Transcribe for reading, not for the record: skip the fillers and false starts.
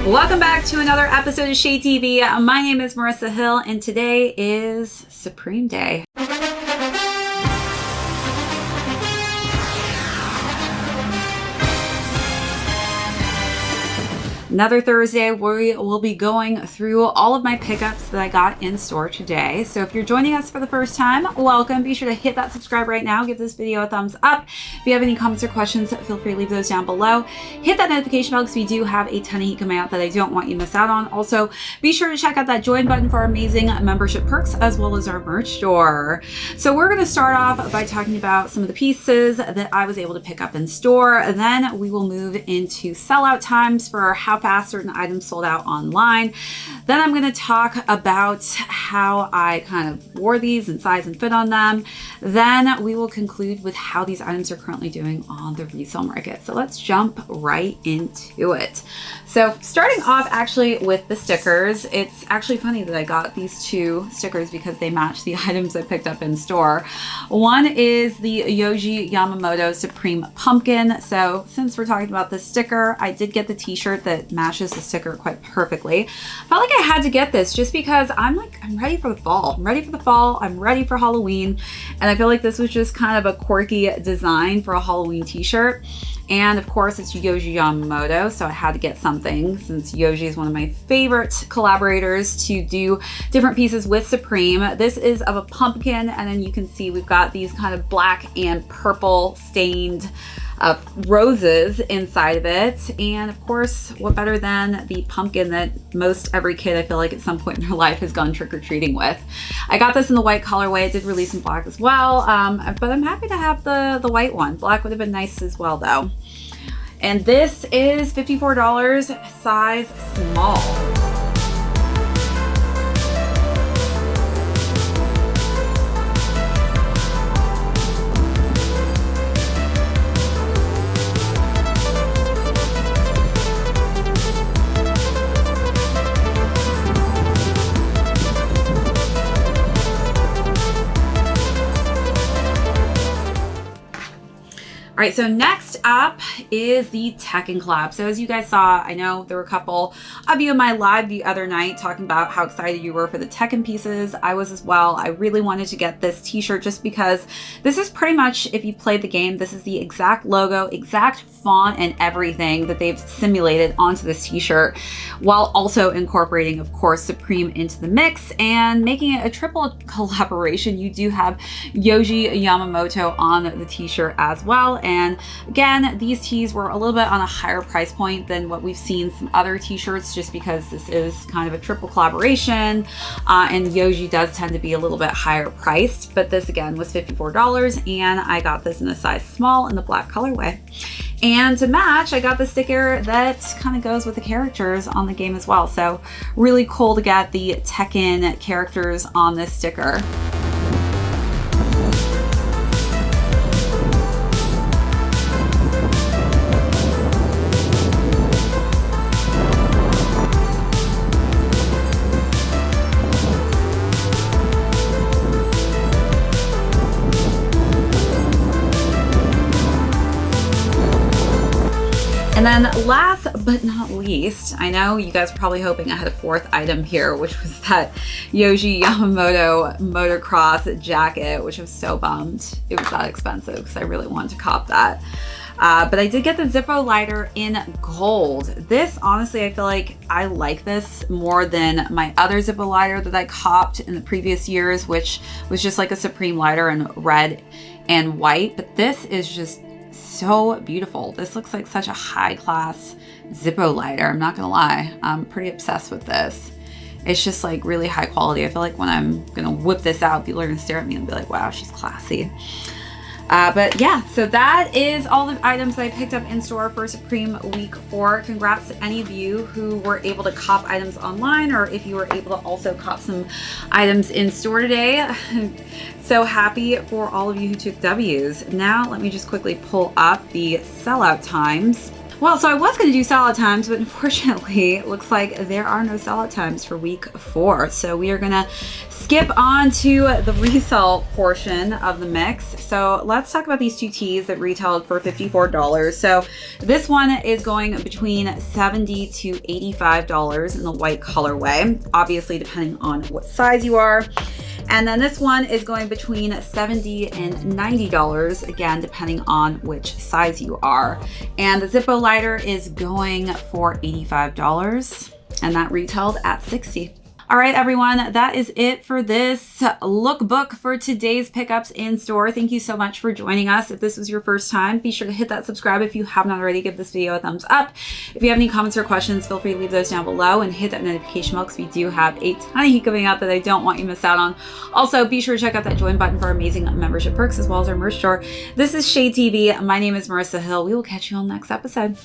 Welcome back to another episode of ShadeTV. My name is Marissa Hill, and today is Supreme Day. Another Thursday, we will be going through all of my pickups that I got in store today. So if you're joining us for the first time, welcome. Be sure to hit that subscribe right now. Give this video a thumbs up. If you have any comments or questions, feel free to leave those down below. Hit that notification bell because we do have a ton of heat coming out that I don't want you to miss out on. Also, be sure to check out that join button for our amazing membership perks as well as our merch store. So we're going to start off by talking about some of the pieces that I was able to pick up in store. Then we will move into sellout times for how fast certain items sold out online. Then I'm going to talk about how I kind of wore these and size and fit on them. Then we will conclude with how these items are currently doing on the resale market. So let's jump right into it. So starting off actually with the stickers, it's actually funny that I got these two stickers because they match the items I picked up in store. One is the Yohji Yamamoto Supreme Pumpkin. So since we're talking about the sticker, I did get the t-shirt that matches the sticker quite perfectly. Felt like I had to get this just because I'm ready for the fall. I'm ready for the fall. I'm ready for Halloween. And I feel like this was just kind of a quirky design for a Halloween t-shirt. And of course it's Yohji Yamamoto, so I had to get something since Yohji is one of my favorite collaborators to do different pieces with Supreme. This is of a pumpkin, and then you can see we've got these kind of black and purple stained roses inside of it. And of course, what better than the pumpkin that most every kid I feel like at some point in their life has gone trick-or-treating with. I got this in the white colorway. It did release in black as well, but I'm happy to have the white one. Black would have been nice as well though. And this is $54, size small. All right, so next up is the Tekken collab. So as you guys saw, I know there were a couple of you in my live the other night talking about how excited you were for the Tekken pieces. I was as well. I really wanted to get this t-shirt just because this is pretty much, if you played the game, this is the exact logo, exact font and everything that they've simulated onto this t-shirt, while also incorporating, of course, Supreme into the mix and making it a triple collaboration. You do have Yohji Yamamoto on the t-shirt as well. And again, these tees were a little bit on a higher price point than what we've seen some other t-shirts, just because this is kind of a triple collaboration, and Yohji does tend to be a little bit higher priced. But this again was $54, and I got this in a size small in the black colorway. And to match, I got the sticker that kind of goes with the characters on the game as well. So really cool to get the Tekken characters on this sticker. And then last but not least, I know you guys are probably hoping I had a fourth item here, which was that Yohji Yamamoto motocross jacket, which I was so bummed it was that expensive because I really wanted to cop that. But I did get the Zippo Lighter in gold. This, honestly, I feel like I like this more than my other Zippo Lighter that I copped in the previous years, which was just like a Supreme lighter in red and white. But this is just so beautiful. This looks like such a high-class Zippo lighter. I'm not gonna lie, I'm pretty obsessed with this. It's just like really high quality. I feel like when I'm gonna whip this out, people are gonna stare at me and be like, wow, she's classy. But yeah, so that is all the items that I picked up in store for Supreme Week 4. Congrats to any of you who were able to cop items online, or if you were able to also cop some items in store today. So happy for all of you who took W's. Now let me just quickly pull up the sellout times. Well, so I was going to do sellout times, but unfortunately it looks like there are no sellout times for week 4. So we are going to skip on to the resale portion of the mix. So let's talk about these two tees that retailed for $54. So this one is going between $70 to $85 in the white colorway, obviously depending on what size you are. And then this one is going between $70 and $90, again, depending on which size you are. And the Zippo Lighter is going for $85, and that retailed at $60. All right, everyone, that is it for this lookbook for today's pickups in store. Thank you so much for joining us. If this was your first time, be sure to hit that subscribe if you have not already. Give this video a thumbs up. If you have any comments or questions, feel free to leave those down below and hit that notification bell because we do have a ton of heat coming out that I don't want you to miss out on. Also, be sure to check out that join button for amazing membership perks as well as our merch store. This is ShadeTV. My name is Marissa Hill. We will catch you on the next episode.